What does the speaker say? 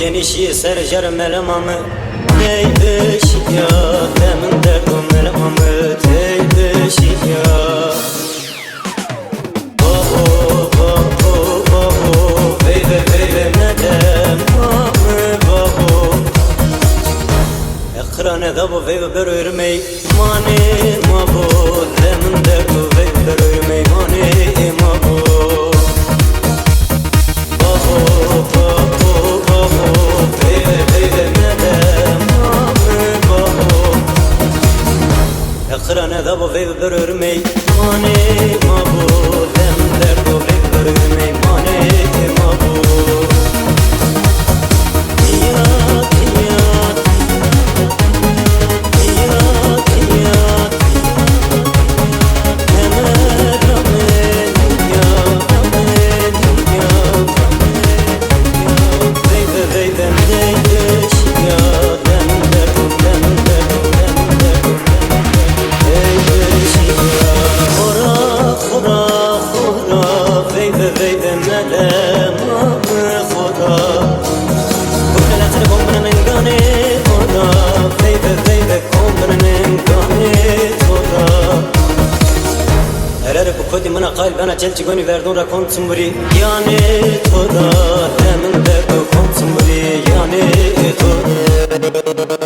genişi sercer melemamı Ey beşik ya demin derdim melemamı Ey beşik ya Ekrane da bu ve berürmey mani ma bu demin derdu ve berürmey mani ma bu Ekrane da bu ve berürmey mani ma bu demin derdu ve berürmey mani ma bu خودی من قایل بنا چل چگونی وردون را کن سنبوری یعنی تو دا همین درد کن سنبوری یعنی تو